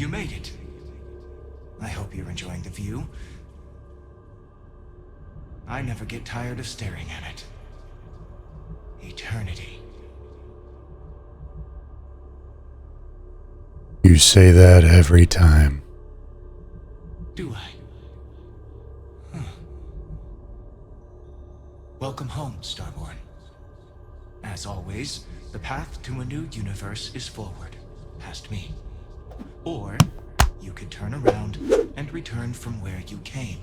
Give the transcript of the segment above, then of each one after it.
You made it. I hope you're enjoying the view. I never get tired of staring at it. Eternity. You say that every time. Do I? Welcome home, Starborn. As always, the path to a new universe is forward, past me. Or, you could turn around and return from where you came.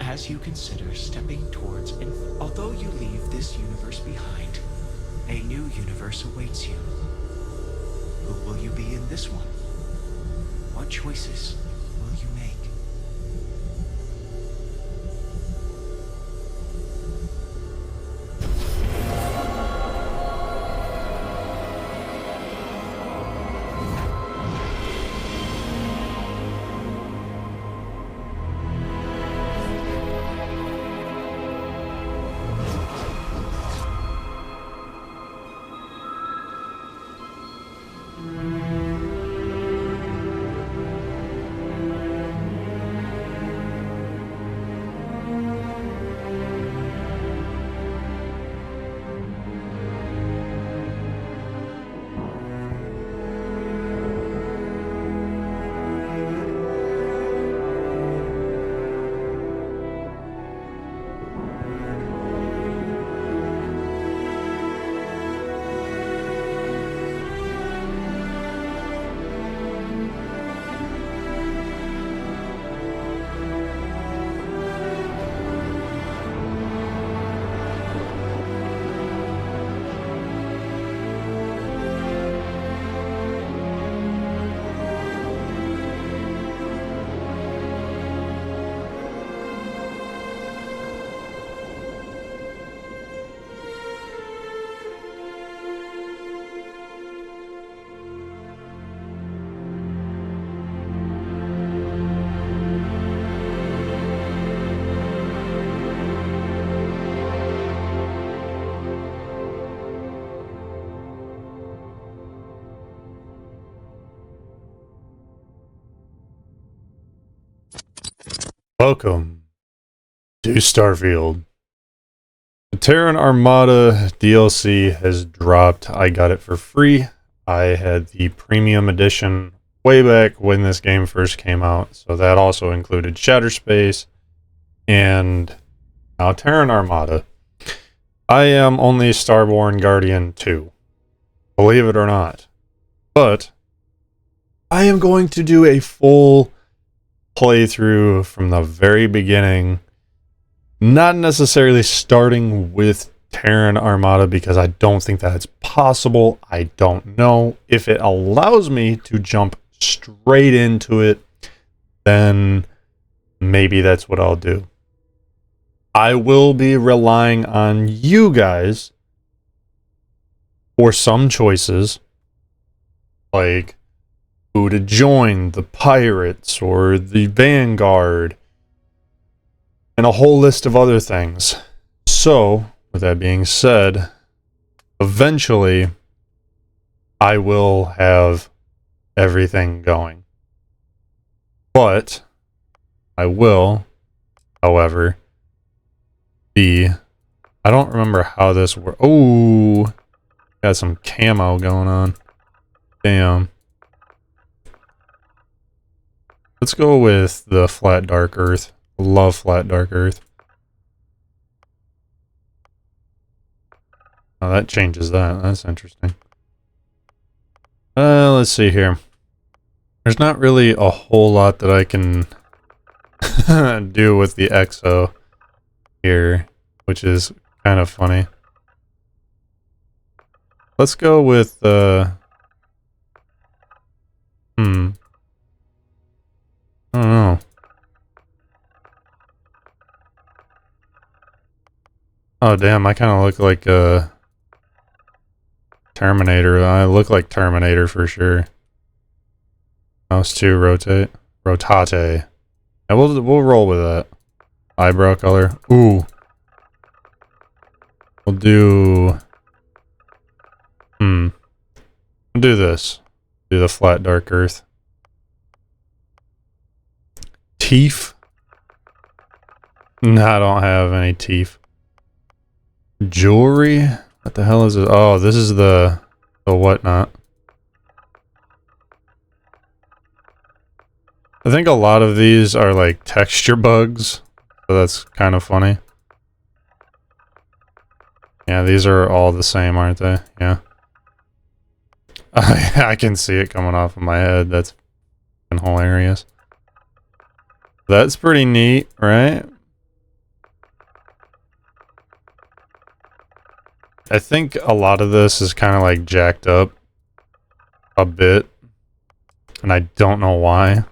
As you consider stepping towards although you leave this universe behind, a new universe awaits you. Who will you be in this one? What choices will you make? Welcome to Starfield. The Terran Armada DLC has dropped. I got it for free. I had the premium edition way back when this game first came out, so that also included Shatterspace and now Terran Armada. I am only Starborn Guardian 2, believe it or not. But I am going to do a full playthrough from the very beginning, not necessarily starting with Terran Armada because I don't think that's possible. I don't know. If it allows me to jump straight into it, then maybe that's what I'll do. I will be relying on you guys for some choices, like who to join, the pirates or the vanguard, and a whole list of other things. So, with that being said, eventually I will have everything going. But I will, however, I don't remember how this works. Oh, got some camo going on. Damn. Let's go with the flat dark earth. Love flat dark earth. Oh, that changes that. That's interesting. Let's see here. There's not really a whole lot that I can do with the EXO here, which is kind of funny. Let's go with I don't know. Oh damn, I kind of look like Terminator. I look like Terminator for sure. Mouse 2, rotate. Rotate. Yeah, we'll roll with that. Eyebrow color. Ooh. We'll do... We'll do this. Do the flat dark earth. Teeth? No, I don't have any teeth. Jewelry? What the hell is it? Oh, this is the whatnot. I think a lot of these are like texture bugs, so that's kind of funny. Yeah, these are all the same, aren't they? Yeah. I can see it coming off of my head. That's hilarious. That's pretty neat, right? I think a lot of this is kind of like jacked up a bit, and I don't know why.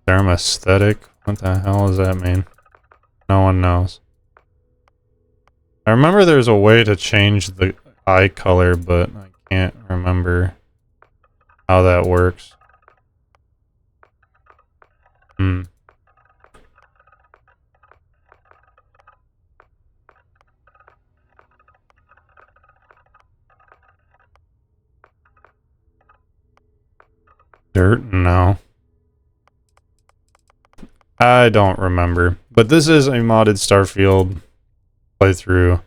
Thermostatic? What the hell does that mean? No one knows. I remember there's a way to change the eye color, but I can't remember how that works. Dirt? No. I don't remember. But this is a modded Starfield playthrough.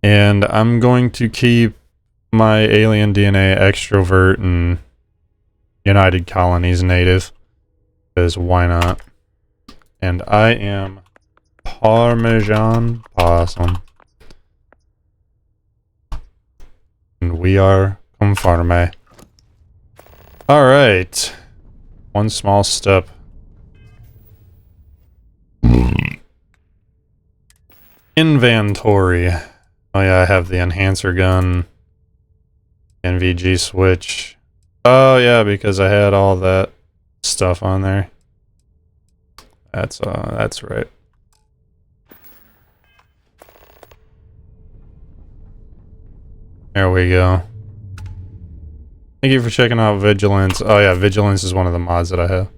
And I'm going to keep my alien DNA extrovert and United Colonies native. Because why not? And I am Parmesan Possum. And we are conforme. Alright. One small step. Inventory. Oh yeah, I have the enhancer gun. NVG switch. Oh yeah, because I had all that stuff on there. That's right. There we go. Thank you for checking out Vigilance. Oh yeah, Vigilance is one of the mods that I have.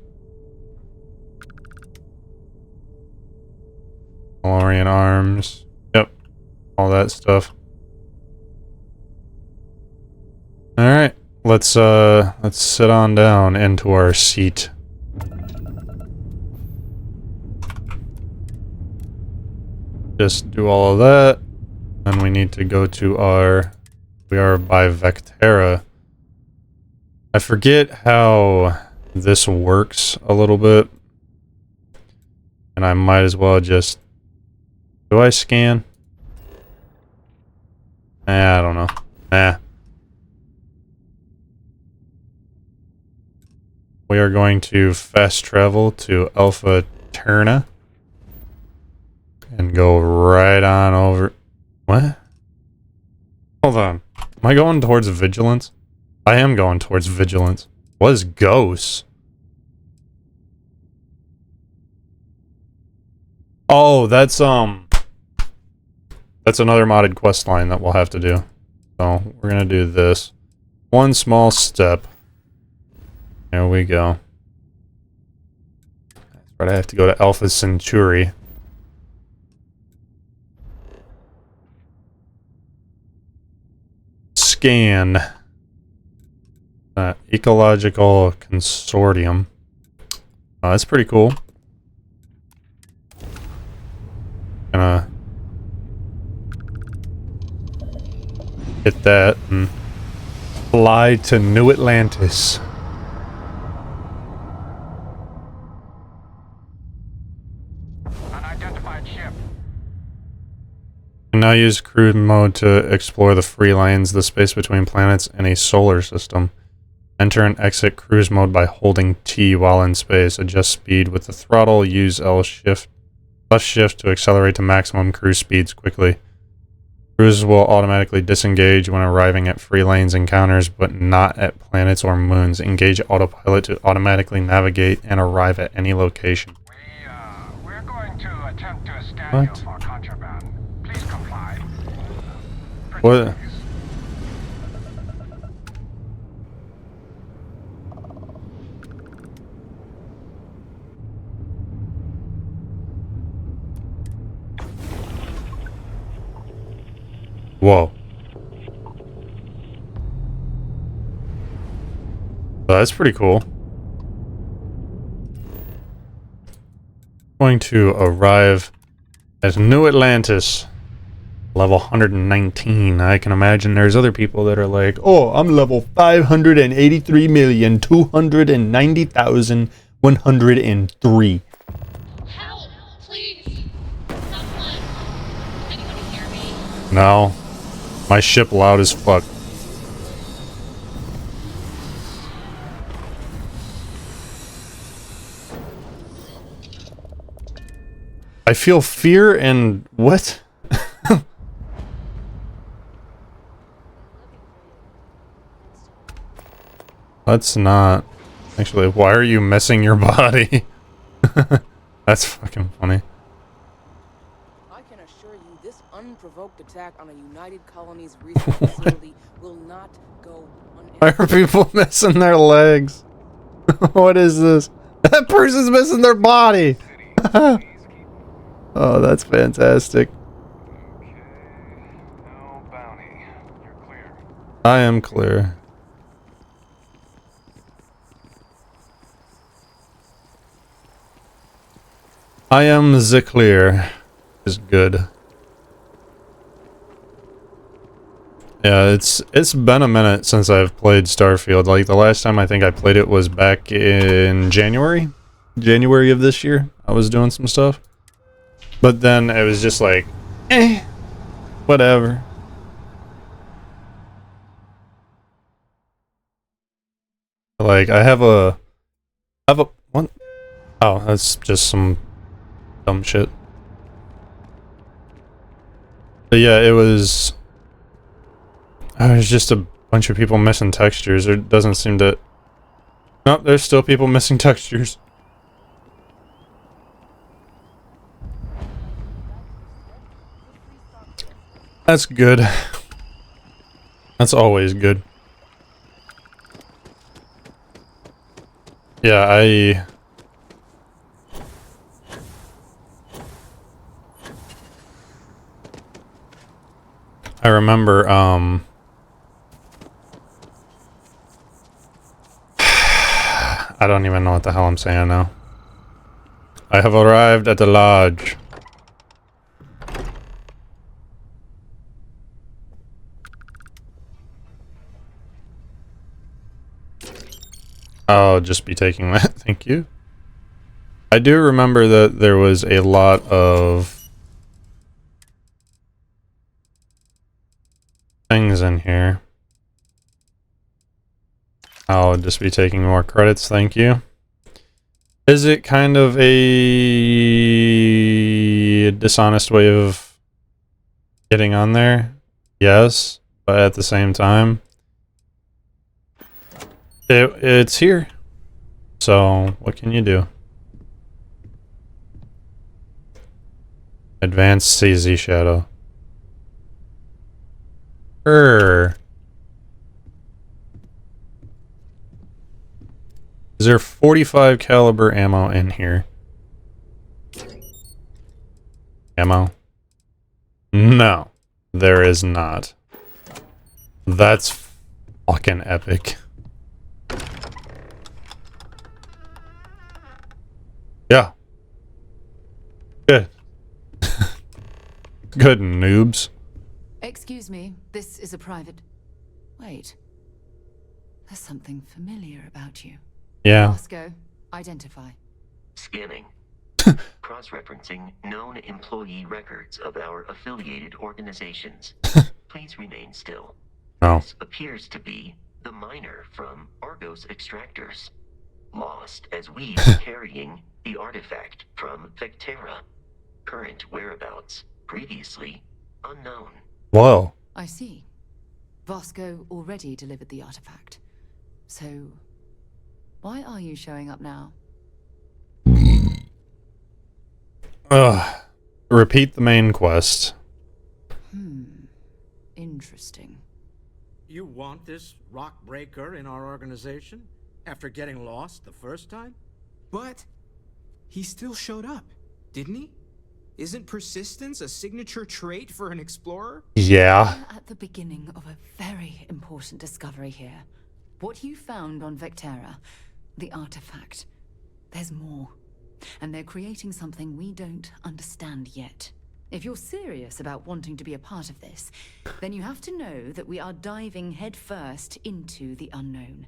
DeLorean arms. Yep. All that stuff. Alright. Let's sit on down into our seat. Just do all of that. Then we need to go to our... We are by Vectera. I forget how this works a little bit. And I might as well just... Do I scan? I don't know. We are going to fast travel to Alpha Terna. And go right on over... What? Hold on. Am I going towards Vigilance? I am going towards Vigilance. What is Ghosts? Oh, that's another modded quest line that we'll have to do. So, we're gonna do this. One small step. There we go. That's right, I have to go to Alpha Centauri. Scan. Ecological Consortium. Oh, that's pretty cool. Gonna hit that and fly to New Atlantis. Unidentified ship. Now use cruise mode to explore the free lanes, the space between planets, and a solar system. Enter and exit cruise mode by holding T while in space. Adjust speed with the throttle. Use L-shift. Plus shift to accelerate to maximum cruise speeds quickly. Cruises will automatically disengage when arriving at free lanes encounters, but not at planets or moons. Engage autopilot to automatically navigate and arrive at any location. We're going to attempt to scan you for contraband. Please comply. What? Whoa. Well, that's pretty cool. Going to arrive at New Atlantis. Level 119. I can imagine there's other people that are like, oh, I'm level 583,290,103. Help! Please! Someone! Anybody hear me? No. My ship loud as fuck. I feel fear and what? Let's not. Actually, why are you messing your body? That's fucking funny. I can assure you this unprovoked attack on a United Colonies research facility will not go Why unanswered. are people missing their legs? What is this? That person's missing their body! Oh, that's fantastic. Okay. No bounty. You're clear. I am clear. I am the clear. Is good. Yeah, it's been a minute since I've played Starfield. Like, the last time I think I played it was back in January? January of this year. I was doing some stuff. But then it was just like, whatever. Like, I have a what? Oh, that's just some dumb shit. But yeah, it was just a bunch of people missing textures. There doesn't seem to... Nope, there's still people missing textures. That's good. That's always good. Yeah, I remember, I don't even know what the hell I'm saying now. I have arrived at the lodge. I'll just be taking that, thank you. I do remember that there was a lot of things in here. I'll just be taking more credits, thank you. Is it kind of a dishonest way of getting on there? Yes, but at the same time, it's here. So, what can you do? Advanced CZ Shadow. Is there 45 caliber ammo in here? Ammo? No, there is not. That's fucking epic. Yeah. Good. Good, noobs. Excuse me, this is a private... Wait. There's something familiar about you. Yeah. Bosco, identify. Scanning. Cross-referencing known employee records of our affiliated organizations. Please remain still. Oh. This appears to be the miner from Argos Extractors. Lost as we were carrying the artifact from Vectera. Current whereabouts, previously unknown. Whoa. I see. Bosco already delivered the artifact. So, why are you showing up now? Ugh. Repeat the main quest. Interesting. You want this rock breaker in our organization? After getting lost the first time? But he still showed up, didn't he? Isn't persistence a signature trait for an explorer? Yeah. We're at the beginning of a very important discovery here. What you found on Vectera, the artifact. There's more. And they're creating something we don't understand yet. If you're serious about wanting to be a part of this, then you have to know that we are diving headfirst into the unknown.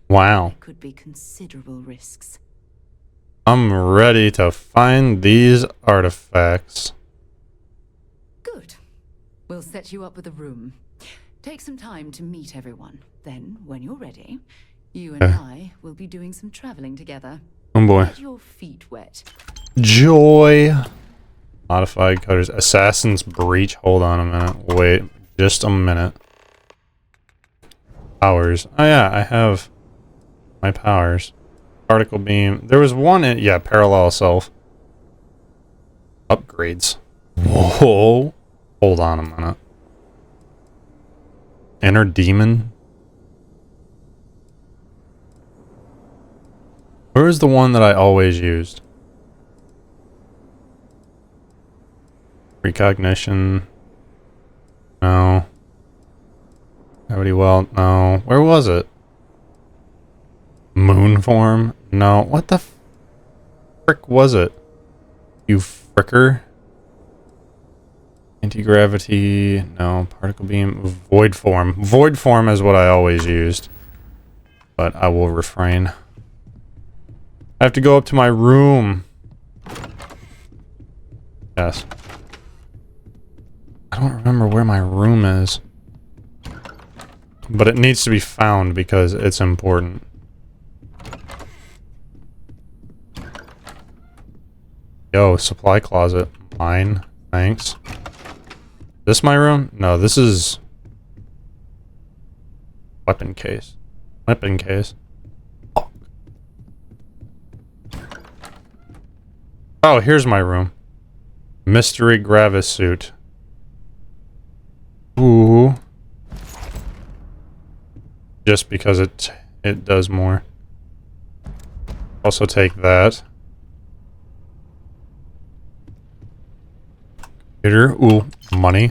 Wow. There could be considerable risks. I'm ready to find these artifacts. Good. We'll set you up with a room. Take some time to meet everyone. Then, when you're ready, you and I will be doing some traveling together. Oh boy. Get your feet wet. Joy. Modified cutters. Assassin's Breach. Hold on a minute. Wait. Just a minute. Powers. Oh yeah, I have my powers. Particle beam. There was one in... Yeah, parallel self. Upgrades. Whoa. Hold on a minute. Inner demon. Where's the one that I always used? Precognition. No. Gravity welt. No. Where was it? Moon form? No. What the frick was it? You fricker? Anti-gravity. No. Particle beam. Void form. Void form is what I always used. But I will refrain. I have to go up to my room. Yes. I don't remember where my room is. But it needs to be found because it's important. Yo, supply closet. Mine. Thanks. This my room? No, this is... weapon case. Weapon case. Oh, here's my room. Mystery Gravis suit. Ooh. Just because it does more. Also take that. Computer. Ooh, money.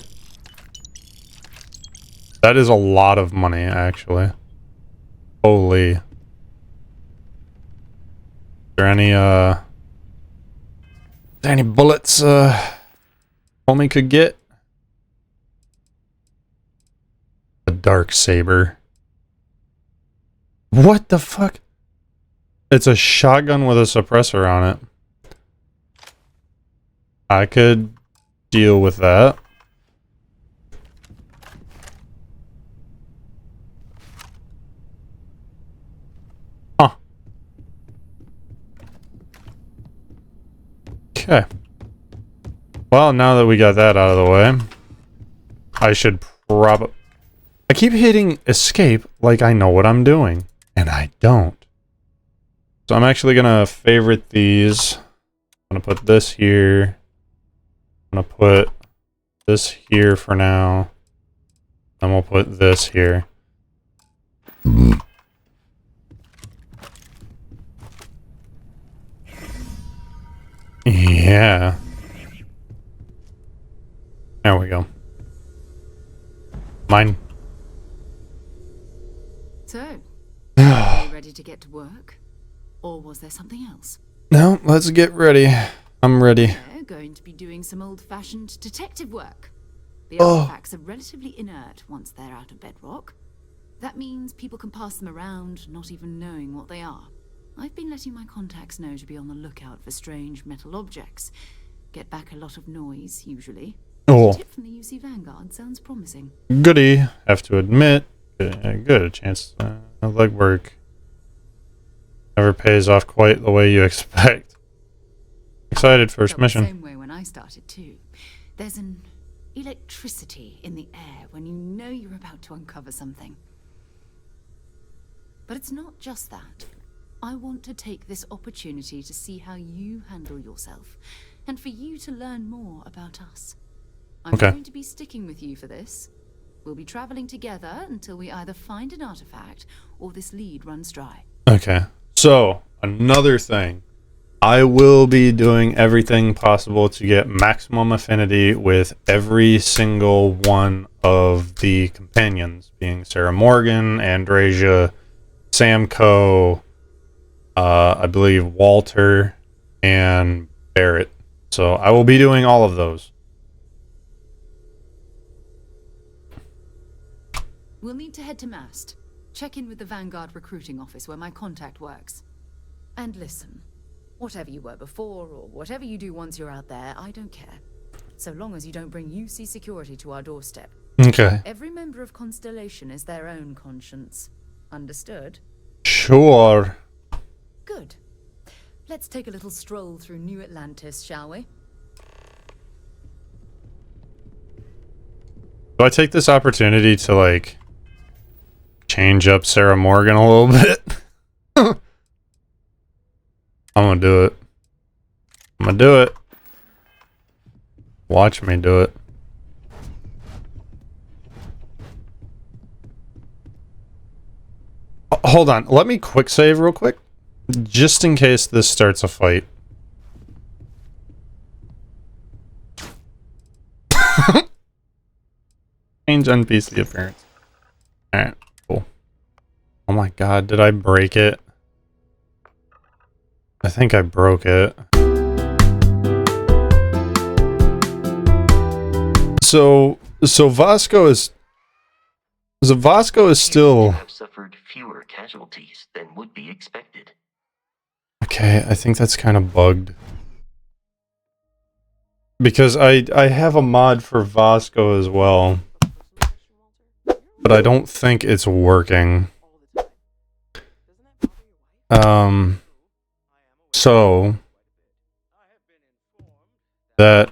That is a lot of money, actually. Holy. Is there any bullets homie could get? A dark saber. What the fuck? It's a shotgun with a suppressor on it. I could deal with that. Huh. Okay. Well, now that we got that out of the way, I should probably... I keep hitting escape like I know what I'm doing, and I don't. So I'm actually gonna favorite these. I'm gonna put this here. I'm gonna put this here for now. Then we'll put this here. Yeah. There we go. Mine. So, are you ready to get to work? Or was there something else? No, let's get ready. I'm ready. We're going to be doing some old-fashioned detective work. The Oh. artifacts are relatively inert once they're out of bedrock. That means people can pass them around, not even knowing what they are. I've been letting my contacts know to be on the lookout for strange metal objects. Get back a lot of noise, usually. Oh. A tip from the UC Vanguard sounds promising. Goody. Have to admit. Good. A chance. Legwork. Never pays off quite the way you expect. Excited first Felt mission. the same way when I started too. There's an electricity in the air when you know you're about to uncover something. But it's not just that. I want to take this opportunity to see how you handle yourself, and for you to learn more about us. I'm Okay. going to be sticking with you for this. We'll be traveling together until we either find an artifact or this lead runs dry. Okay. So, another thing. I will be doing everything possible to get maximum affinity with every single one of the companions, being Sarah Morgan, Andrasia, Samco, I believe Walter, and Barrett. So I will be doing all of those. We'll need to head to Mast. Check in with the Vanguard recruiting office where my contact works. And listen, whatever you were before or whatever you do once you're out there, I don't care. So long as you don't bring UC security to our doorstep. Okay. Every member of Constellation is their own conscience. Understood? Sure. Good. Let's take a little stroll through New Atlantis, shall we? Do I take this opportunity to, like, change up Sarah Morgan a little bit? I'm gonna do it. I'm gonna do it. Watch me do it. Hold on. Let me quick save real quick. Just in case this starts a fight. Change NPC appearance. Alright, cool. Oh my god, did I break it? I think I broke it. So Vasco is still have suffered fewer casualties than would be expected. okay. I think that's kind of bugged because I have a mod for Vasco as well, but I don't think it's working. So that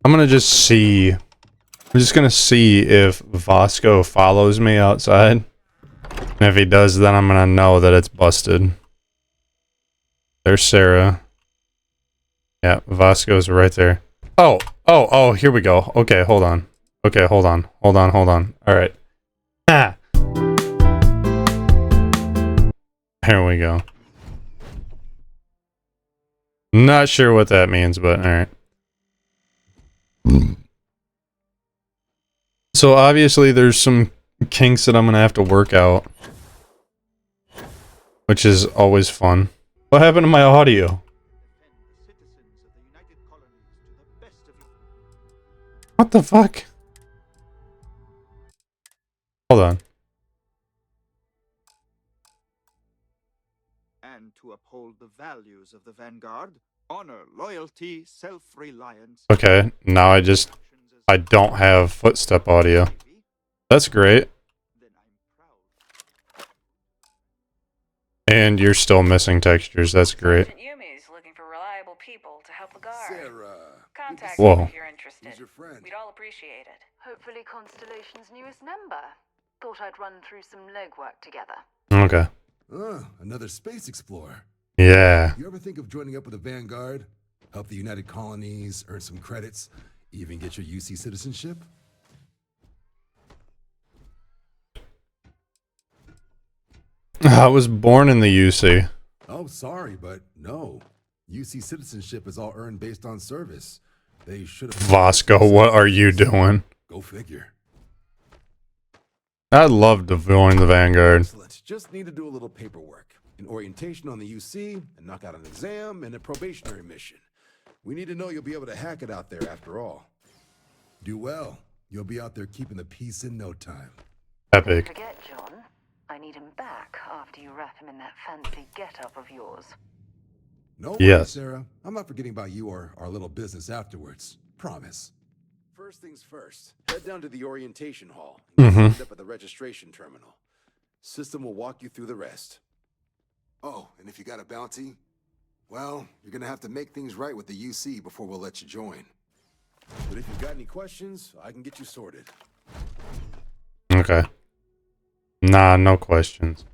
I'm just gonna see if Vasco follows me outside. And if he does, then I'm gonna know that it's busted. There's Sarah. Yeah, Vasco's right there. Oh, here we go. Okay, hold on. Okay, hold on. Alright. Ah! Here we go. Not sure what that means, but alright. So obviously there's some kinks that I'm gonna have to work out, which is always fun. What happened to my audio? What the fuck? Hold on. And to uphold the values of the Vanguard, honor, loyalty, self-reliance. Okay, now I don't have footstep audio. That's great. And you're still missing textures. That's great. Yumi's looking for reliable people to help the guard. Sarah, Contact Whoa. me if you're interested. who's your friend? We'd all appreciate it. Hopefully Constellation's newest member. Thought I'd run through some legwork together. Okay. Another space explorer. Yeah. You ever think of joining up with the Vanguard? Help the United Colonies, earn some credits, even get your UC citizenship? I was born in the UC. Oh, sorry, but no. UC citizenship is all earned based on service. They should have... Vasco, what are you doing? Go figure. I'd love to join the Vanguard. Excellent. Just need to do a little paperwork. An orientation on the UC, and knock out an exam, and a probationary mission. We need to know you'll be able to hack it out there after all. Do well. You'll be out there keeping the peace in no time. Epic. Forget, John. I need him back after you wrap him in that fancy get-up of yours. No worries, Yes. Sarah. I'm not forgetting about you or our little business afterwards. Promise. First things first. Head down to the orientation hall and get signed up at the registration terminal. System will walk you through the rest. Oh, and if you got a bounty, well, you're gonna have to make things right with the UC before we'll let you join. But if you've got any questions, I can get you sorted. Okay. Nah, no questions.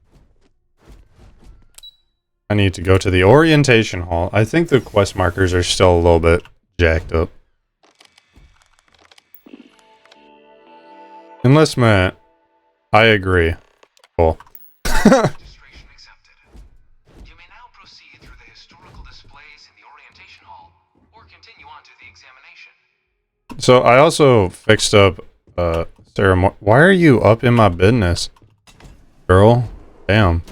I need to go to the orientation hall. I think the quest markers are still a little bit jacked up. Enlistment. I agree. Cool. Registration accepted. You may now proceed through the historical display So I also fixed up, Sarah, why are you up in my business? Girl, damn.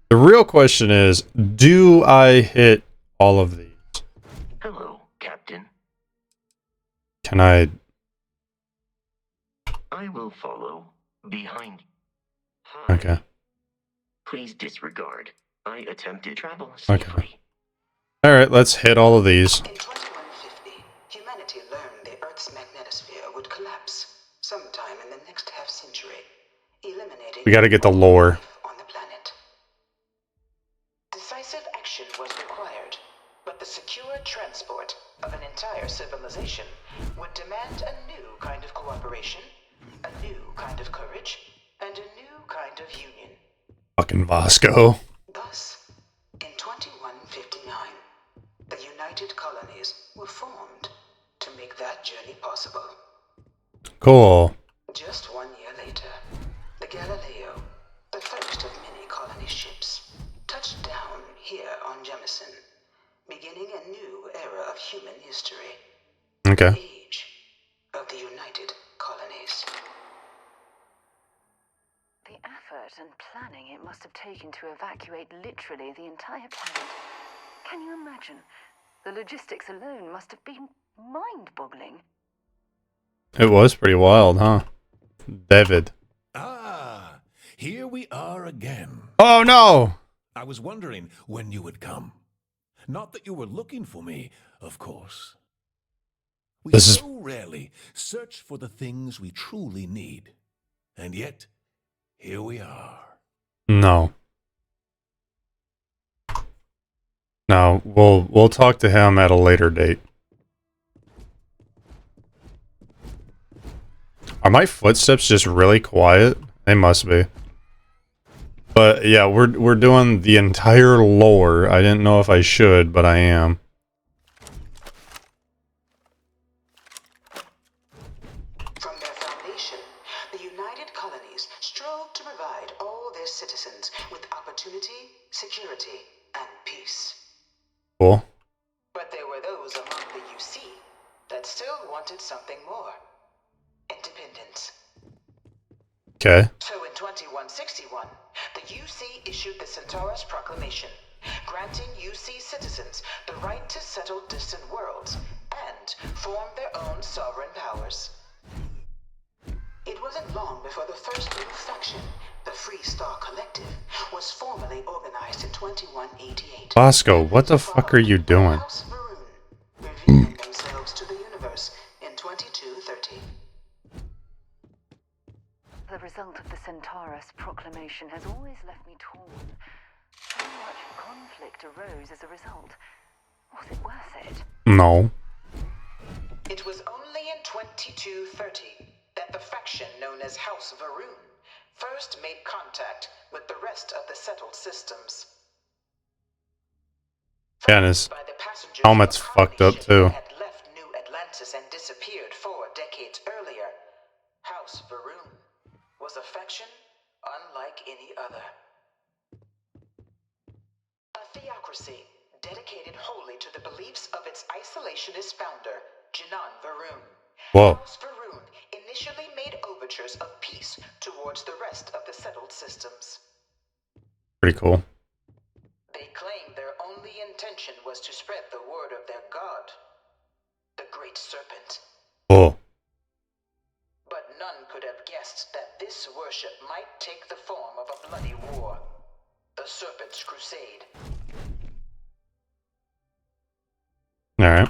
The real question is, do I hit all of these? Hello, Captain. Can I? I will follow behind you. Hi. Okay. Please disregard. I attempted travel safely. Okay. Alright, let's hit all of these. In 2150, humanity learned the Earth's magnetosphere would collapse sometime in the next half-century, eliminating We gotta get the all lore. life on the planet. Decisive action was required, but the secure transport of an entire civilization would demand a new kind of cooperation, a new kind of courage, and a new kind of union. Fucking Vasco. Thus, in 2159, the United Colonies were formed to make that journey possible. Cool. Just 1 year later, the Galileo, the first of many colony ships, touched down here on Jemison, beginning a new era of human history. Okay. The age of the United Colonies. The effort and planning it must have taken to evacuate literally the entire planet. Can you imagine? The logistics alone must have been mind-boggling. It was pretty wild, huh? David. Ah, here we are again. Oh no! I was wondering when you would come. Not that you were looking for me, of course. We so rarely search for the things we truly need. And yet, here we are. No. No, we'll talk to him at a later date. Are my footsteps just really quiet? They must be. But yeah, we're doing the entire lore. I didn't know if I should, but I am. From their foundation, the United Colonies strove to provide all their citizens with opportunity, security, and peace. Cool. But there were those among the UC that still wanted something more. Independence. Okay. So in 2161, the UC issued the Centaurus Proclamation, granting UC citizens the right to settle distant worlds and form their own sovereign powers. It wasn't long before the first new faction, the Free Star Collective, was formally organized in 2188. Bosco, what the fuck are you doing? House Maroon, revealing themselves to the universe in 2230. The result of the Centaurus proclamation has always left me torn. So much conflict arose as a result. Was it worth it? No. It was only in 2230 that the faction known as House Varoon first made contact with the rest of the settled systems. Yeah, and his helmet's fucked up too. Had left New Atlantis and disappeared 4 decades earlier. House Varoon was a faction unlike any other. A theocracy dedicated wholly to the beliefs of its isolationist founder, Janan Varoon. Whoa. House Varoon initially made overtures of peace towards the rest of the settled systems. Pretty cool. They claimed their only intention was to spread the word of their god, the Great Serpent. Whoa. But none could have guessed that this worship might take the form of a bloody war, the Serpent's Crusade. Alright.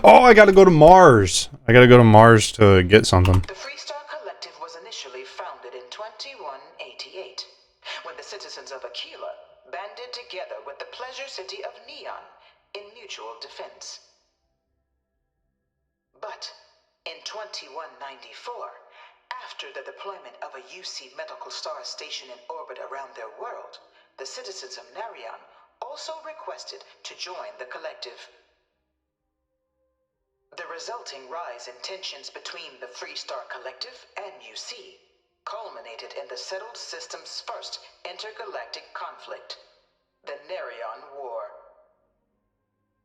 Oh, I gotta go to Mars. I gotta go to Mars to get something. The Freestar Collective was initially founded in 2188, when the citizens of Aquila banded together with the pleasure city of Neon in mutual defense. But in 2194, after the deployment of a UC medical star station in orbit around their world, the citizens of Narion also requested to join the collective. The resulting rise in tensions between the Freestar Collective and UC culminated in the settled system's first intergalactic conflict, the Narion War.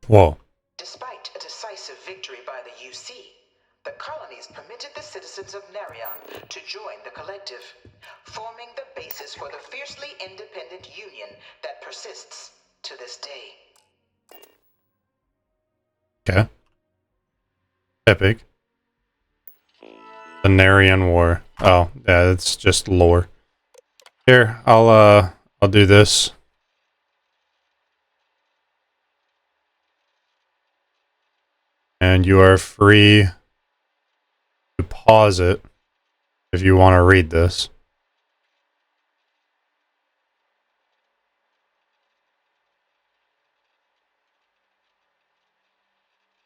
Whoa. Despite a decisive victory by the UC, the colonies permitted the citizens of Narion to join the collective, forming the basis for the fiercely independent union that persists to this day. Okay. Epic. The Narion War. Oh, yeah, it's just lore. Here, I'll do this. And you are free to pause it if you want to read this.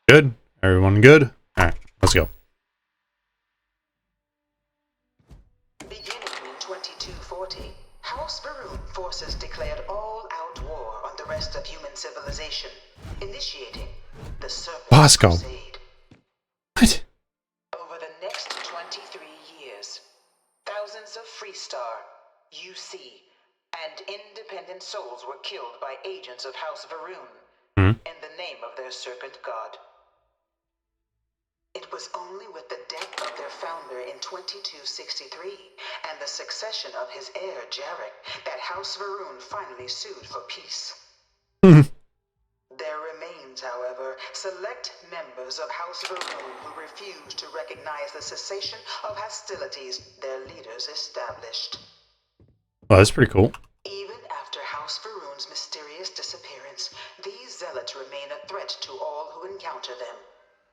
Good? Everyone good? Alright, let's go. Beginning in 2240, House Varun forces declared all-out war on the rest of human civilization, initiating the Serpent Crusade. What? Over the next 23 years, thousands of Freestar, UC, and independent souls were killed by agents of House Varun in the name of their serpent god. It was only with the death of their founder in 2263 and the succession of his heir, Jarek, that House Varun finally sued for peace. There remains, however, select members of House Varun who refuse to recognize the cessation of hostilities their leaders established. Well, that's pretty cool. Even after House Varun's mysterious disappearance, these zealots remain a threat to all who encounter them.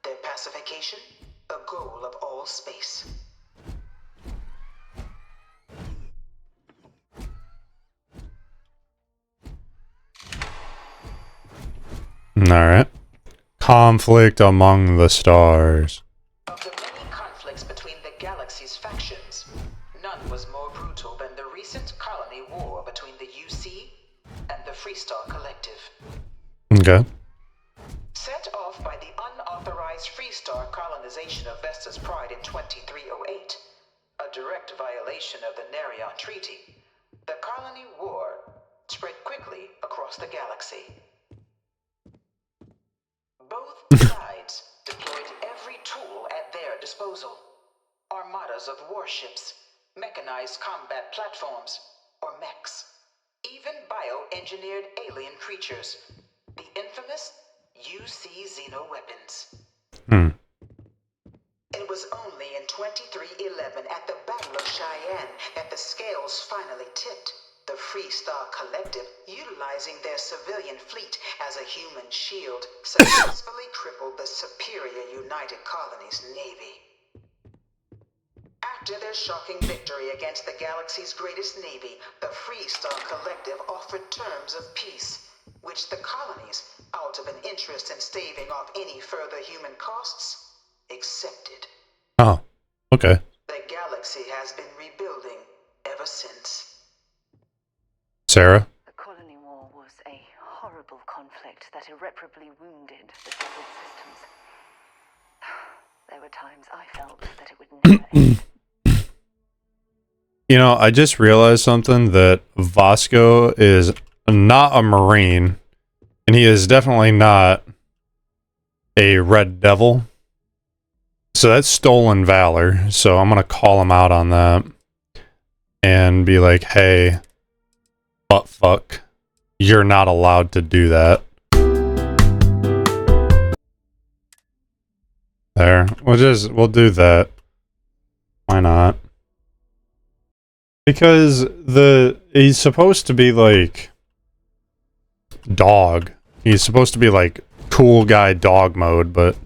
Their pacification, a goal of all space. Alright. Conflict among the stars. Of the many conflicts between the galaxy's factions, none was more brutal than the recent colony war between the UC and the Freestar Collective. Okay. Set off by the unauthorized Freestar colonization of Vesta's Pride in 2308, a direct violation of the Narion Treaty, the colony war spread quickly across the galaxy. Both sides deployed every tool at their disposal. Armadas of warships, mechanized combat platforms, or mechs, even bioengineered alien creatures, the infamous UC xeno-weapons. It was only in 2311 at the Battle of Cheyenne that the scales finally tipped. The Freestar Collective, utilizing their civilian fleet as a human shield, successfully crippled the superior United Colonies Navy. After their shocking victory against the galaxy's greatest navy, the Freestar Collective offered terms of peace, which the colonies, out of an interest in staving off any further human costs, accepted. Oh, okay. The galaxy has been rebuilding ever since. Sarah? The colony war was a horrible conflict that irreparably wounded the settled systems. There were times I felt that it would never end. You know, I just realized something, that Vasco is not a Marine, and he is definitely not a Red Devil. So that's stolen valor, so I'm gonna call him out on that. And be like, hey, butt fuck, you're not allowed to do that. There, we'll do that. Why not? Because he's supposed to be like dog. He's supposed to be like cool guy dog mode, but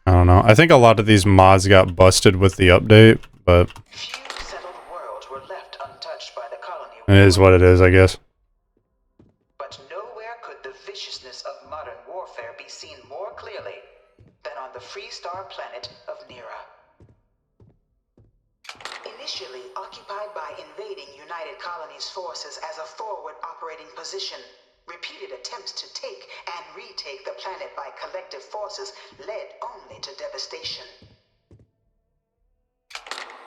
I don't know. I think a lot of these mods got busted with the update, but Few settled worlds were left untouched by the colony it is what it is, I guess. But nowhere could the viciousness of modern warfare be seen more clearly than on the Freestar planet of Nira. Initially occupied by invading United Colonies forces as a forward operating position, repeated attempts to take and retake the planet by collective forces led only to devastation.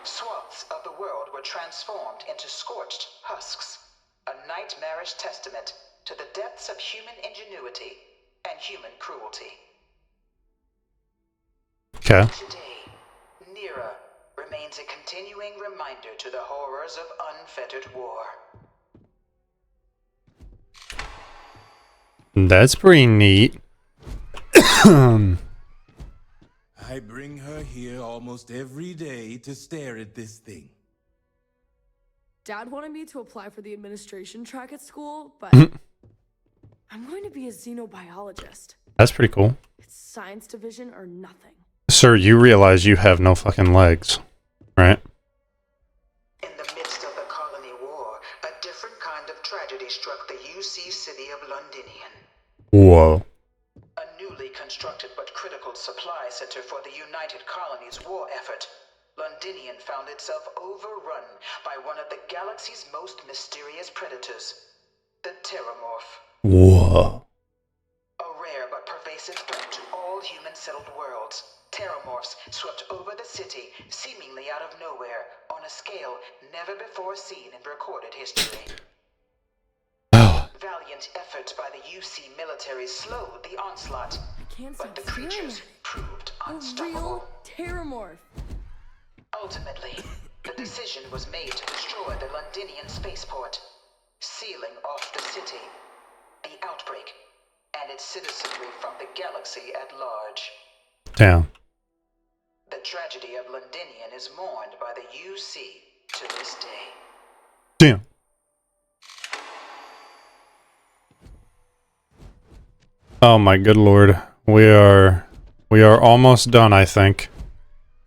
Swaths of the world were transformed into scorched husks, a nightmarish testament to the depths of human ingenuity and human cruelty. Okay. Today, Nira remains a continuing reminder to the horrors of unfettered war. That's pretty neat. I bring her here almost every day to stare at this thing. Dad wanted me to apply for the administration track at school, but I'm going to be a xenobiologist. That's pretty cool. It's science division or nothing. Sir, you realize you have no fucking legs, right? In the midst of the colony war, a different kind of tragedy struck the UC city of Londinian. Whoa. A newly constructed but critical supply center for the United Colonies' war effort, Londinian found itself overrun by one of the galaxy's most mysterious predators, the Terramorph. Whoa. A rare but pervasive threat to all human-settled worlds, Terramorphs swept over the city, seemingly out of nowhere, on a scale never before seen in recorded history. Valiant efforts by the UC military slowed the onslaught, but the creatures proved unstoppable. A real Terramorph. Ultimately, the decision was made to destroy the Londinian spaceport, sealing off the city, the outbreak, and its citizenry from the galaxy at large. Damn. The tragedy of Londinian is mourned by the UC to this day. Damn. Oh my good lord. We are almost done, I think.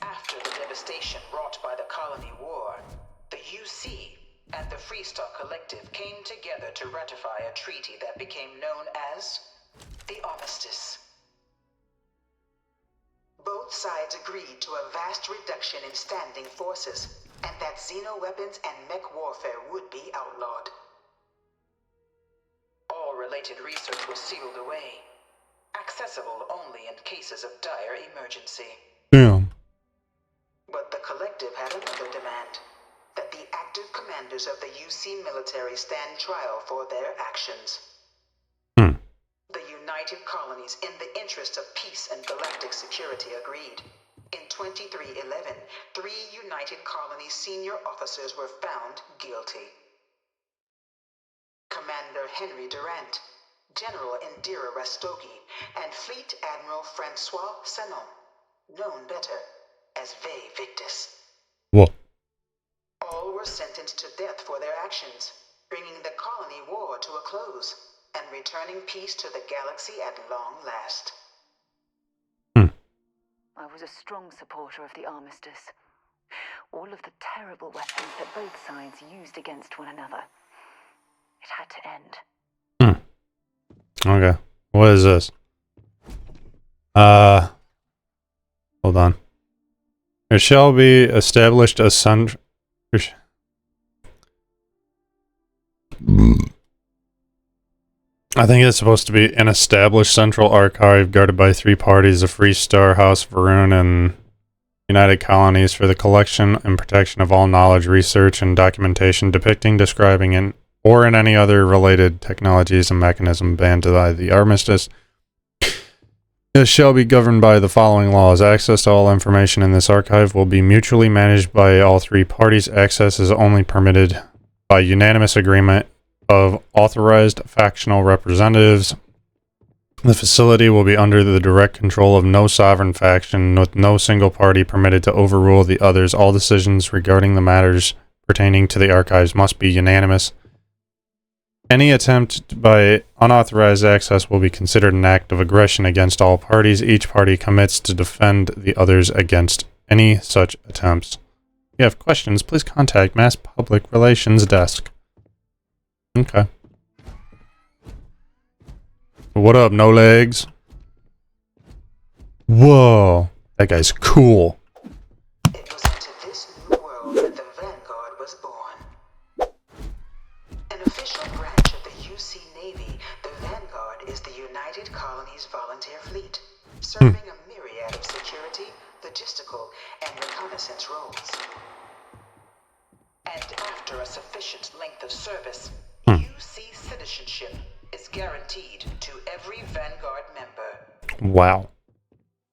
After the devastation wrought by the colony war, the UC and the Freestock Collective came together to ratify a treaty that became known as the Armistice. Both sides agreed to a vast reduction in standing forces, and that xenoweapons and mech warfare would be outlawed. All related research was sealed away, accessible only in cases of dire emergency. Damn. But the Collective had another demand, that the active commanders of the UC military stand trial for their actions. The United Colonies, in the interest of peace and galactic security, agreed. In 2311, 3 United Colonies senior officers were found guilty. Commander Henry Durant, General Indira Rastogi, and Fleet Admiral Francois Sanon, known better as Ve Victus. What? All were sentenced to death for their actions, bringing the colony war to a close, and returning peace to the galaxy at long last. I was a strong supporter of the armistice. All of the terrible weapons that both sides used against one another. It had to end. Okay. What is this? Hold on. There shall be established a I think it's supposed to be an established central archive guarded by 3 parties, the Free Star, House Varun, and United Colonies, for the collection and protection of all knowledge, research, and documentation depicting, describing, or in any other related technologies and mechanism banned by the Armistice. This shall be governed by the following laws. Access to all information in this archive will be mutually managed by all 3 parties. Access is only permitted by unanimous agreement of authorized factional representatives. The facility will be under the direct control of no sovereign faction, with no single party permitted to overrule the others. All decisions regarding the matters pertaining to the archives must be unanimous. Any attempt by unauthorized access will be considered an act of aggression against all parties. Each party commits to defend the others against any such attempts. If you have questions, please contact Mass Public Relations Desk. Okay. What up, no legs? Whoa, that guy's cool. It was into this new world that the Vanguard was born. An official branch of the UC Navy, the Vanguard is the United Colonies Volunteer Fleet, serving a myriad of security, logistical, and reconnaissance roles. And after a sufficient length of service, UC citizenship is guaranteed to every Vanguard member. Wow.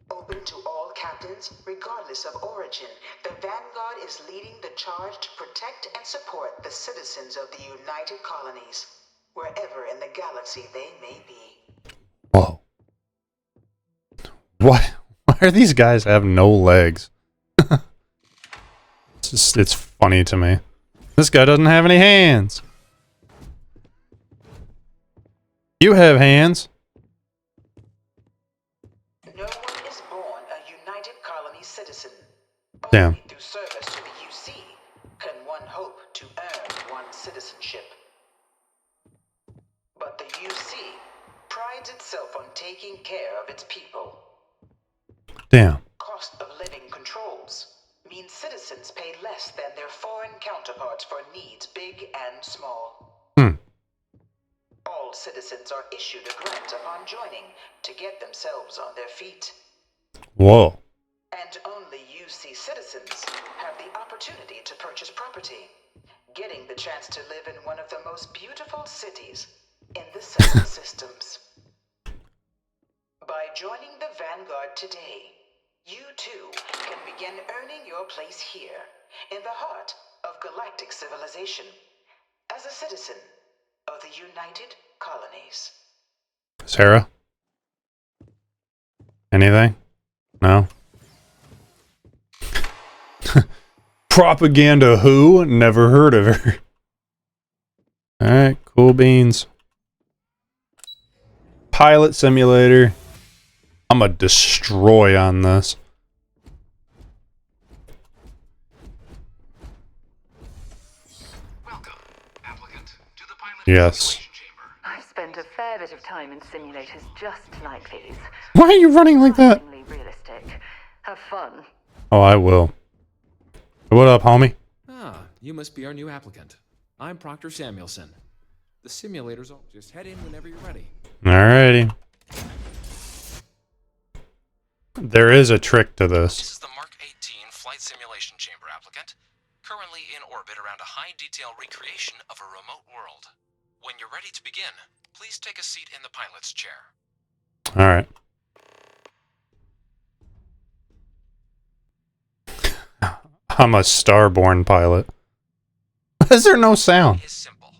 Open to all captains captains, regardless of origin, the Vanguard is leading the charge to protect and support the citizens of the United Colonies, wherever in the galaxy they may be. Whoa. Why are these guys have no legs? It's funny to me. This guy doesn't have any hands. You have hands. No one is born a United Colony citizen. Damn. Only through service to the UC can one hope to earn one's citizenship. But the UC prides itself on taking care of its people. Damn. Cost of living controls means citizens pay less than their foreign counterparts for needs big and small. All citizens are issued a grant upon joining to get themselves on their feet. Whoa. And only UC citizens have the opportunity to purchase property, getting the chance to live in one of the most beautiful cities in the Solar Systems. By joining the Vanguard today, you too can begin earning your place here, in the heart of galactic civilization, as a citizen of the United Colonies. Sarah? Anything? No? Propaganda who? Never heard of her. Alright, cool beans. Pilot simulator. I'm a destroy on this. Welcome, applicant, to the pilot Yes. I've spent a fair bit of time in simulators just like these. Why are you running like that? Surprisingly realistic. Have fun. Oh, I will. What up, homie? Ah, you must be our new applicant. I'm Proctor Samuelson. The simulators all just head in whenever you're ready. Alrighty. There is a trick to this. This is the Mark 18 Flight Simulation Chamber applicant, currently in orbit around a high-detail recreation of a remote world. When you're ready to begin, please take a seat in the pilot's chair. Alright. I'm a Starborn pilot. Why is there no sound? It is simple.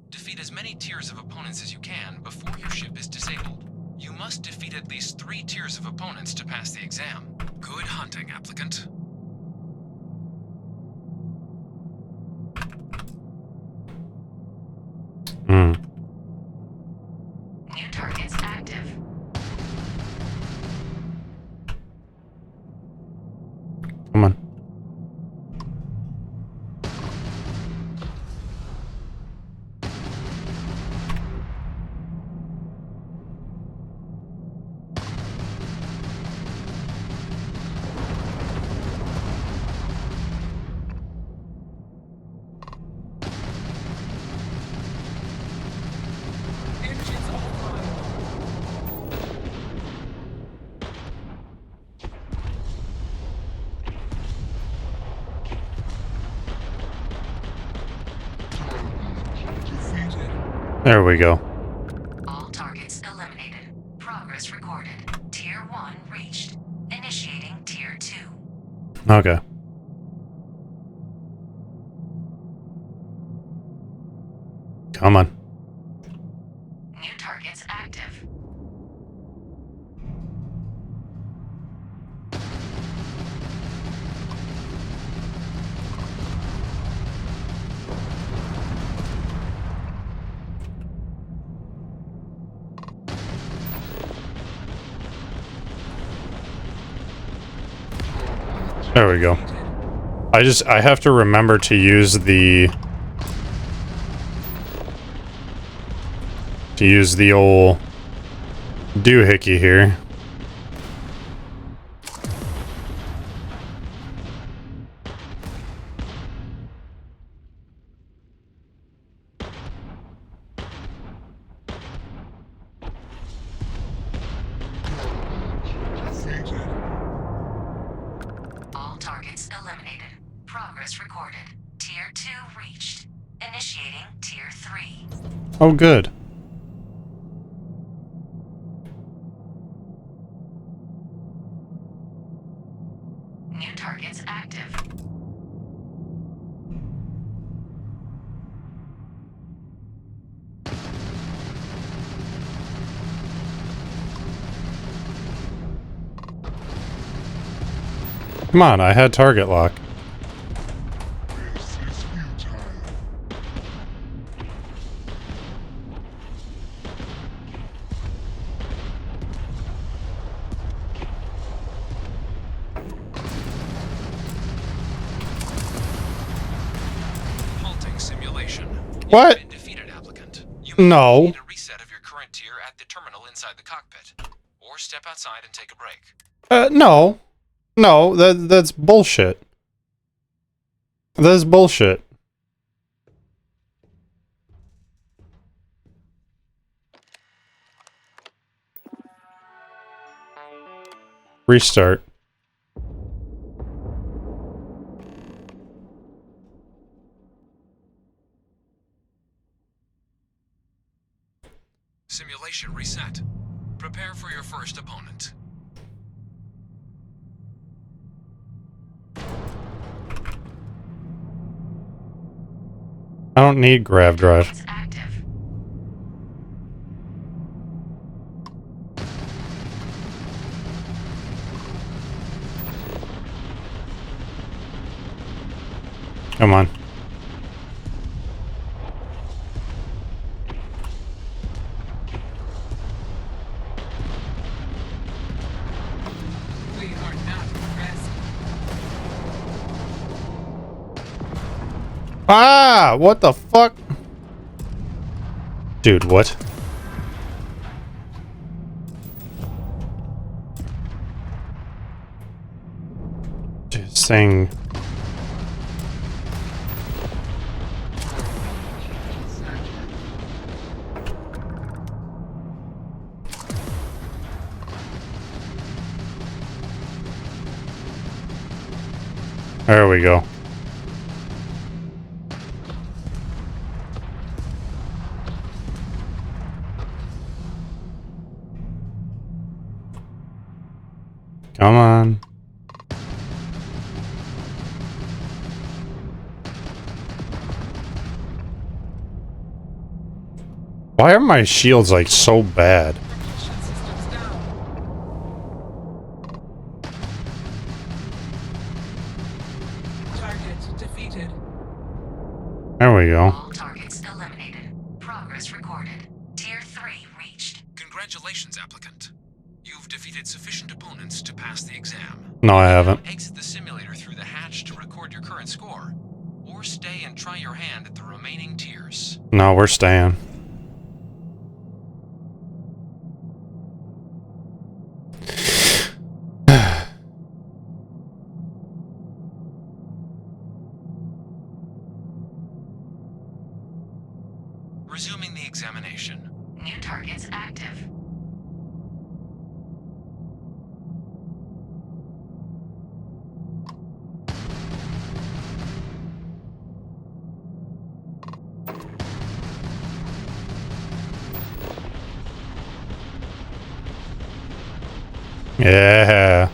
Defeat as many tiers of opponents as you can before your ship is disabled. You must defeat at least 3 tiers of opponents to pass the exam. Good hunting, applicant. New targets active. Come on. There we go. All targets eliminated. Progress recorded. Tier 1 reached. Initiating Tier 2. Okay. Come on. New targets active. There we go. I have to remember to use the old doohickey here. All targets eliminated. Progress recorded. Tier 2 reached. Initiating Tier 3. Oh, good. New targets active. Come on, I had target lock. Halting simulation. What? You've been defeated, applicant. You may No. need a reset of your current tier at the terminal inside the cockpit, or step outside and take a break. No. No, that's bullshit. That's bullshit. Restart. Simulation reset. Prepare for your first opponent. I don't need grav drive. It's active. Come on. We are not rest. Ah, what the fuck? Dude, what? This thing. There we go. Come on. Why are my shields like so bad? Target defeated. There we go. All targets eliminated. Progress recorded. Tier 3 reached. Congratulations, applicant. You've defeated sufficient opponents to pass the exam. No, I haven't. Exit the simulator through the hatch to record your current score, or stay and try your hand at the remaining tiers. No, we're staying. Resuming the examination. New targets active. Yeah.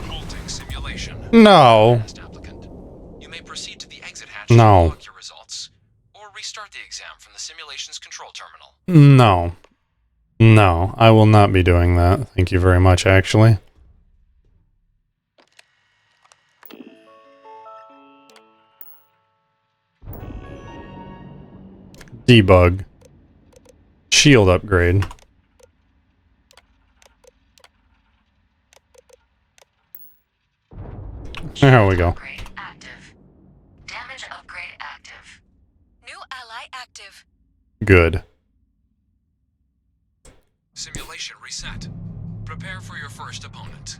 Halting simulation. No. You may proceed to the exit hatch No. to unlock your results, or restart the exam from the simulation's control terminal. No. No, I will not be doing that. Thank you very much, actually. Debug. Shield upgrade. There we go. Upgrade active. Damage upgrade active. New ally active. Good. Simulation reset. Prepare for your first opponent.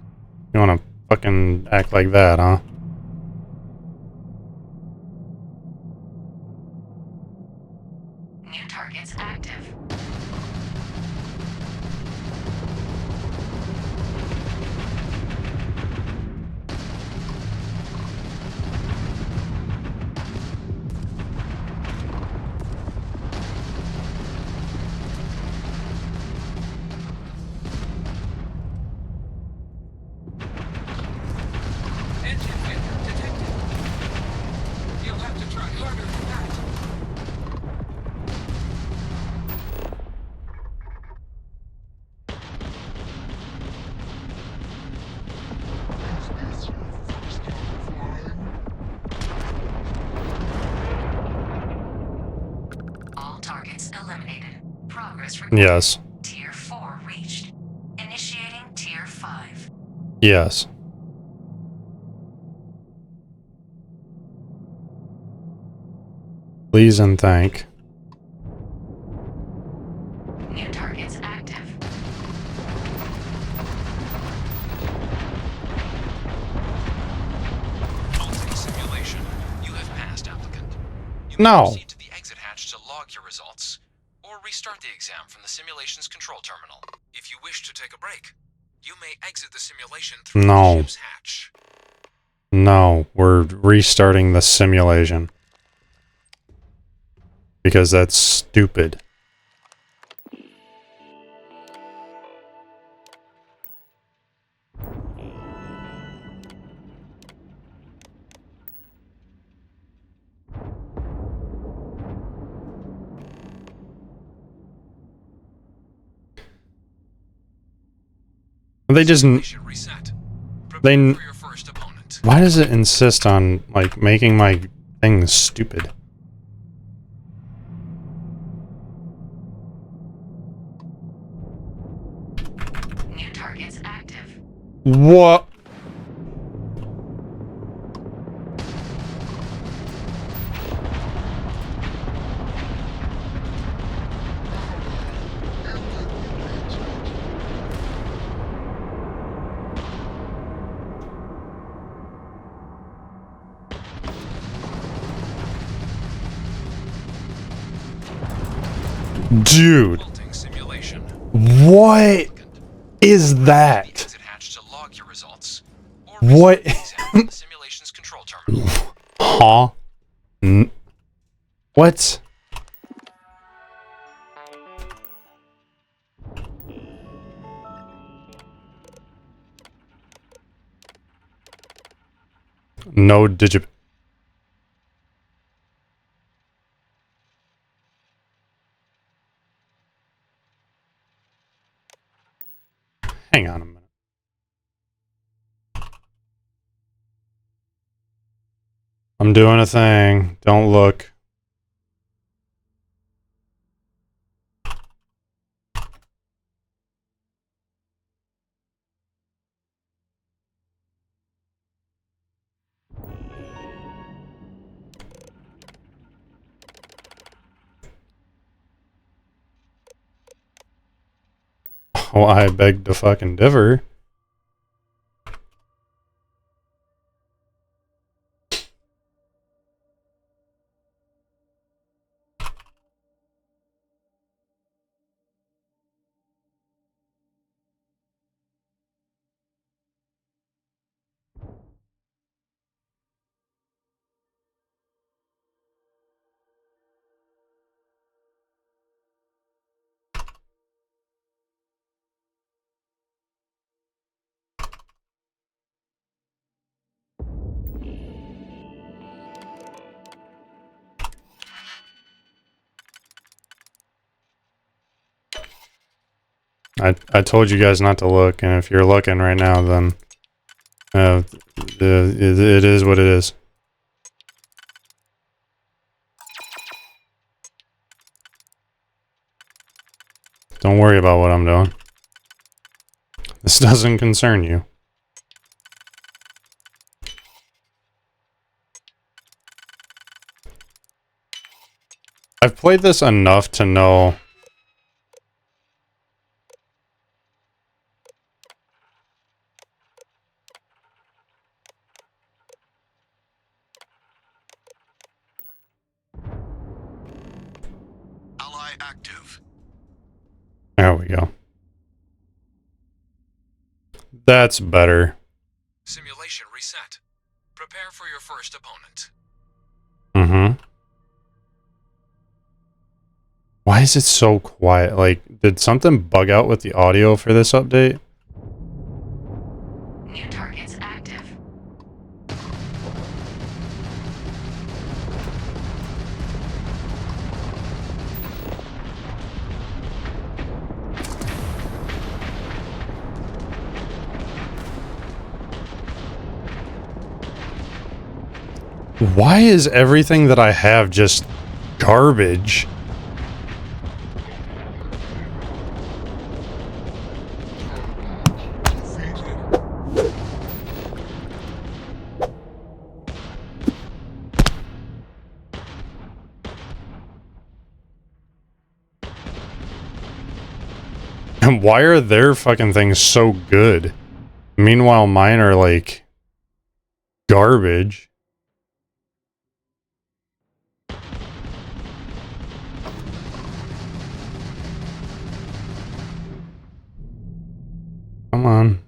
You wanna fucking act like that, huh? New targets active. Engine failure detected. You'll have to try harder than that. All targets eliminated. Progress Yes. Tier 4 reached. Initiating Tier 5. Yes. Please and thank. New targets active. Halting simulation. You have passed, applicant. You may No. proceed to the exit hatch to log your results, or restart the exam from the simulation's control terminal. If you wish to take a break, you may exit the simulation through the No. ship's hatch. No, we're restarting the simulation. Because that's stupid. They just... They... Why does it insist on, like, making my thing stupid? New targets active. What? Dude. What is that? What? Huh? What? No digit. Hang on a minute. I'm doing a thing. Don't look. Oh, I beg to fucking differ. I told you guys not to look, and if you're looking right now, then it is what it is. Don't worry about what I'm doing. This doesn't concern you. I've played this enough to know Wi-Fi active. There we go. That's better. Simulation reset. Prepare for your first opponent. Mm-hmm. Why is it so quiet? Like, did something bug out with the audio for this update? New targets active. Why is everything that I have just garbage? And why are their fucking things so good? Meanwhile, mine are like garbage. Come on.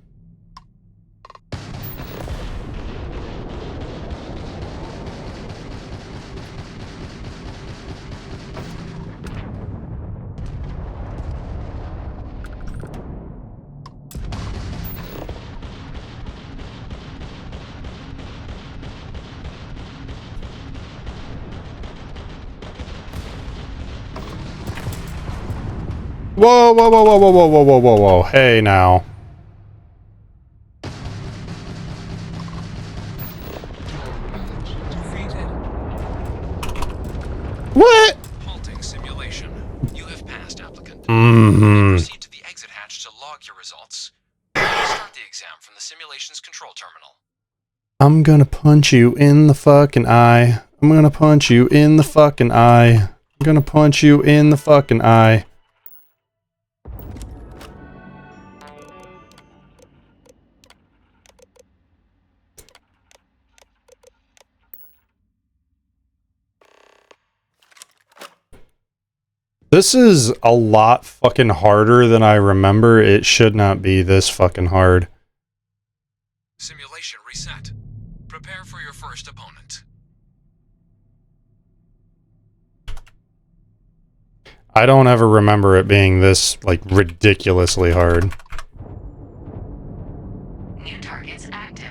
Whoa, whoa, whoa, whoa, whoa, whoa, whoa, whoa, whoa, whoa. Hey, now. What? Halting simulation. You have passed, applicant. Mm-hmm. Proceed to the exit hatch to log your results. Start the exam from the simulation's control terminal. I'm gonna punch you in the fucking eye. I'm gonna punch you in the fucking eye. I'm gonna punch you in the fucking eye. This is a lot fucking harder than I remember. It should not be this fucking hard. Simulation reset. Prepare for your first opponent. I don't ever remember it being this, like, ridiculously hard. New targets active.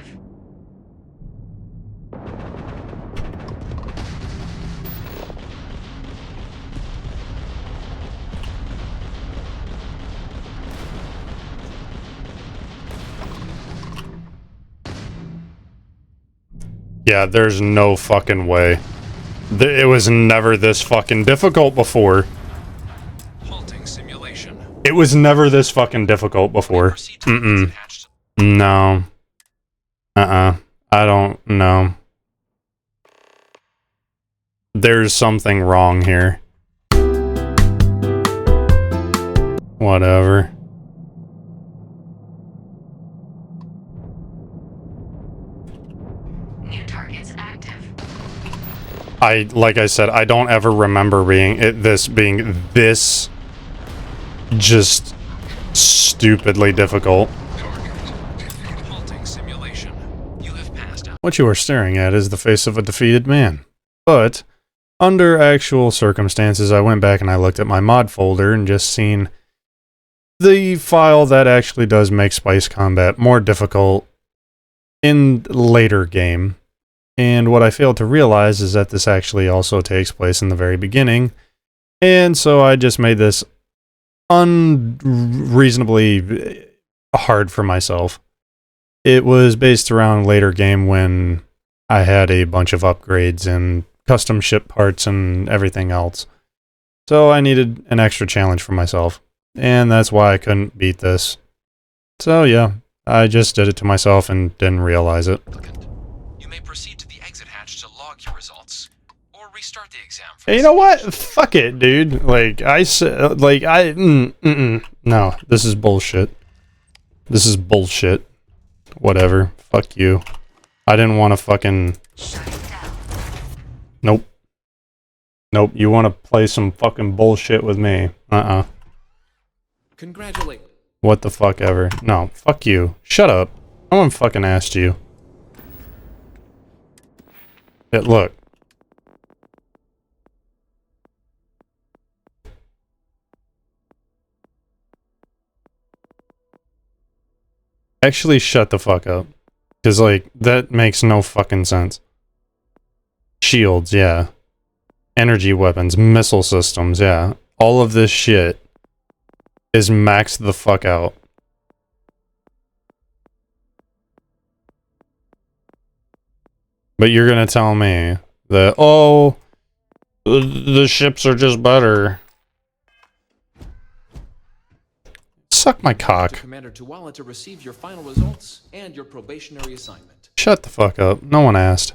Yeah, there's no fucking way. It was never this fucking difficult before. Halting simulation. It was never this fucking difficult before. Mm-mm. No. I don't know. There's something wrong here. Whatever. New targets active. Like I said, I don't ever remember this being this just stupidly difficult. Halting simulation. You have passed. What you are staring at is the face of a defeated man. But under actual circumstances, I went back and I looked at my mod folder and just seen the file that actually does make Spice Combat more difficult in later game. And what I failed to realize is that this actually also takes place in the very beginning. And so I just made this unreasonably hard for myself. It was based around later game when I had a bunch of upgrades and custom ship parts and everything else. So I needed an extra challenge for myself. And that's why I couldn't beat this. So yeah, I just did it to myself and didn't realize it. You may proceed to the exit hatch to log your results, or restart the exam. Hey, you know what? Fuck it, dude. Like, no, this is bullshit. This is bullshit. Whatever. Fuck you. I didn't want to fucking... Nope. Nope, you want to play some fucking bullshit with me. Congratulate. What the fuck ever. No, fuck you. Shut up. No one fucking asked you. Look. Actually, shut the fuck up. Because, like, that makes no fucking sense. Shields, yeah. Energy weapons, missile systems, yeah. All of this shit is maxed the fuck out. But you're gonna tell me that, oh, the ships are just better. Suck my cock. Commander Tuwala to receive your final results and your probationary assignment. Shut the fuck up. No one asked.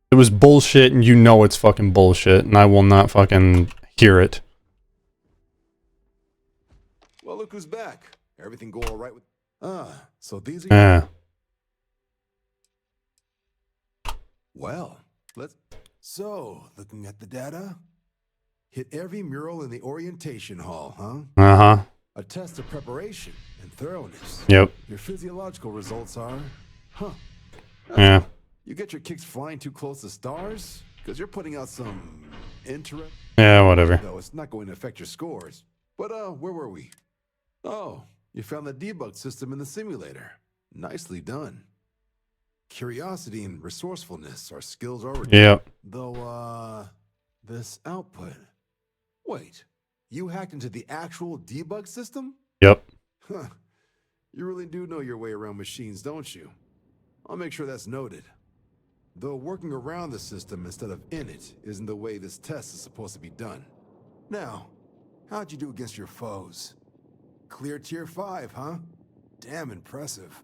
It was bullshit and you know it's fucking bullshit and I will not fucking hear it. Well, look who's back. Everything go all right with... so these are... Yeah. Well, So, looking at the data, hit every mural in the orientation hall, huh? Uh-huh. A test of preparation and thoroughness. Yep. Your physiological results are... Yeah. You get your kicks flying too close to stars? Because you're putting out some... interest... Yeah, whatever. No, it's not going to affect your scores. But, where were we? Oh, you found the debug system in the simulator. Nicely done. Curiosity and resourcefulness are skills already. Yep. Though, this output. Wait, you hacked into the actual debug system? Yep. Huh. You really do know your way around machines, don't you? I'll make sure that's noted. Though working around the system instead of in it isn't the way this test is supposed to be done. Now, how'd you do against your foes? Clear tier 5, huh? Damn impressive.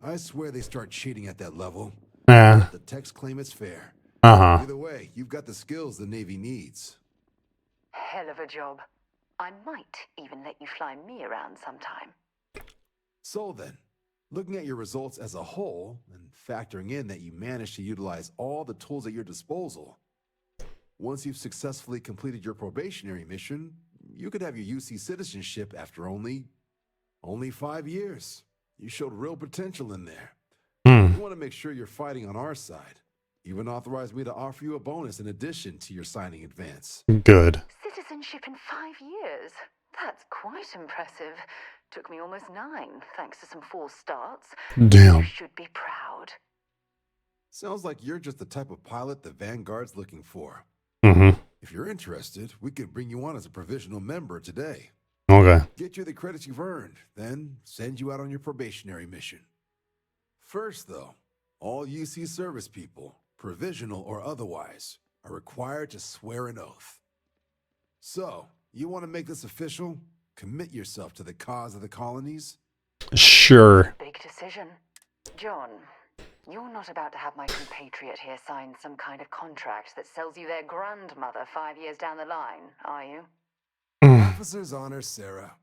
I swear they start cheating at that level. Yeah. The techs claim it's fair. Uh-huh. Either way, you've got the skills the Navy needs. Hell of a job. I might even let you fly me around sometime. So then, looking at your results as a whole, and factoring in that you managed to utilize all the tools at your disposal, once you've successfully completed your probationary mission, you could have your UC citizenship after only 5 years. You showed real potential in there. You want to make sure you're fighting on our side. Even authorized me to offer you a bonus in addition to your signing advance. Good. Citizenship in 5 years? That's quite impressive. Took me almost 9, thanks to some false starts. Damn. You should be proud. Sounds like you're just the type of pilot the Vanguard's looking for. Mm-hmm. If you're interested, we could bring you on as a provisional member today. Okay. Get you the credits you've earned, then send you out on your probationary mission. First, though, all UC service people, provisional or otherwise, are required to swear an oath. So, you want to make this official? Commit yourself to the cause of the colonies? Sure. Big decision. John, you're not about to have my compatriot here sign some kind of contract that sells you their grandmother 5 years down the line, are you? Officer's honor, Sarah.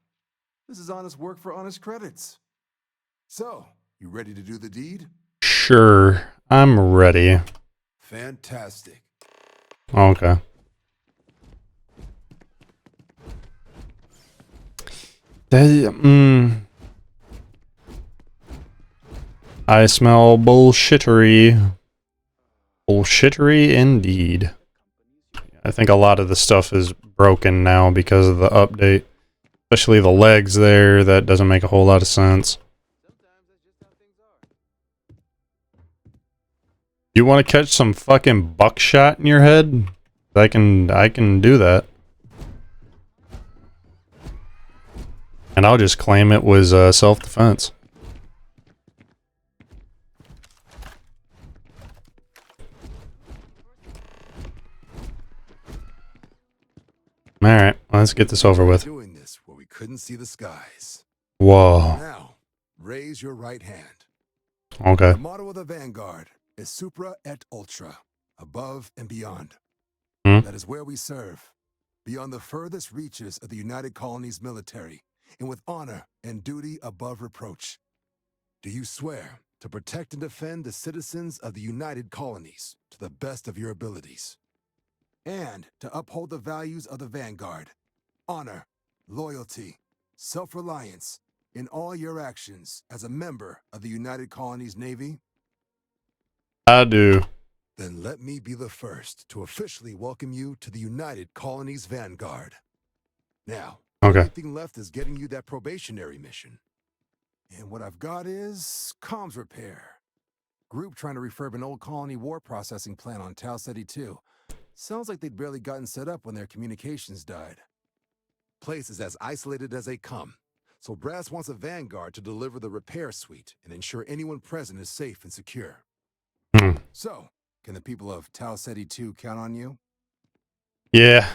This is honest work for honest credits. So, you ready to do the deed? Sure. I'm ready. Fantastic. Okay. I smell bullshittery. Bullshittery indeed. I think a lot of the stuff is broken now because of the update. Especially the legs there, that doesn't make a whole lot of sense. You want to catch some fucking buckshot in your head? I can do that. And I'll just claim it was self-defense. Alright, let's get this over with. Doing this where we couldn't see the skies. Whoa. Now, raise your right hand. Okay. The motto of the Vanguard is Supra et Ultra, above and beyond. That is where we serve, beyond the furthest reaches of the United Colonies military, and with honor and duty above reproach. Do you swear to protect and defend the citizens of the United Colonies to the best of your abilities, and to uphold the values of the Vanguard, honor, loyalty, self-reliance in all your actions as a member of the United Colonies Navy? I do. Then let me be the first to officially welcome you to the United Colonies Vanguard. Now, Okay. the only thing left is getting you that probationary mission. And what I've got is comms repair. Group trying to refurb an old colony war processing plant on Tau Ceti 2. Sounds like they'd barely gotten set up when their communications died. Place is as isolated as they come, so Brass wants a Vanguard to deliver the repair suite and ensure anyone present is safe and secure. So, can the people of Tau Ceti 2 count on you? Yeah.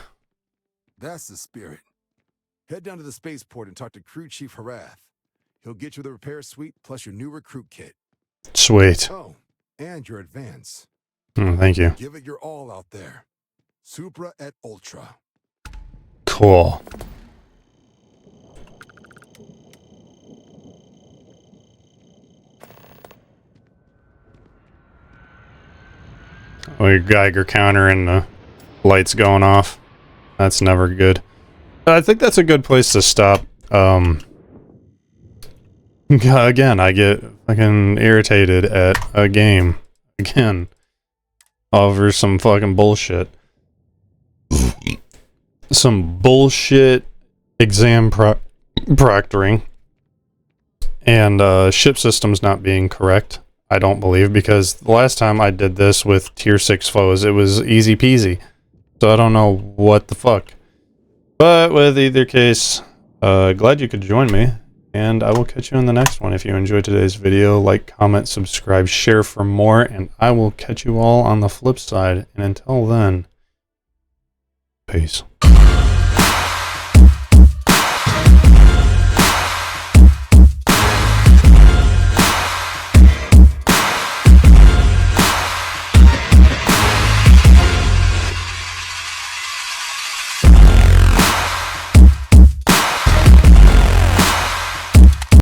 That's the spirit. Head down to the spaceport and talk to Crew Chief Harath. He'll get you the repair suite plus your new recruit kit. Sweet. Oh, and your advance. Thank you. Give it your all out there. Supra et Ultra. Cool. Oh, your Geiger counter and the lights going off. That's never good. I think that's a good place to stop. Again, I get fucking irritated at a game. Again. Over some fucking bullshit. Some bullshit exam proctoring. And ship systems not being correct. I don't believe, because the last time I did this with tier 6 foes, it was easy peasy. So I don't know what the fuck. But with either case, glad you could join me, and I will catch you in the next one. If you enjoyed today's video, like, comment, subscribe, share for more, and I will catch you all on the flip side. And until then, peace.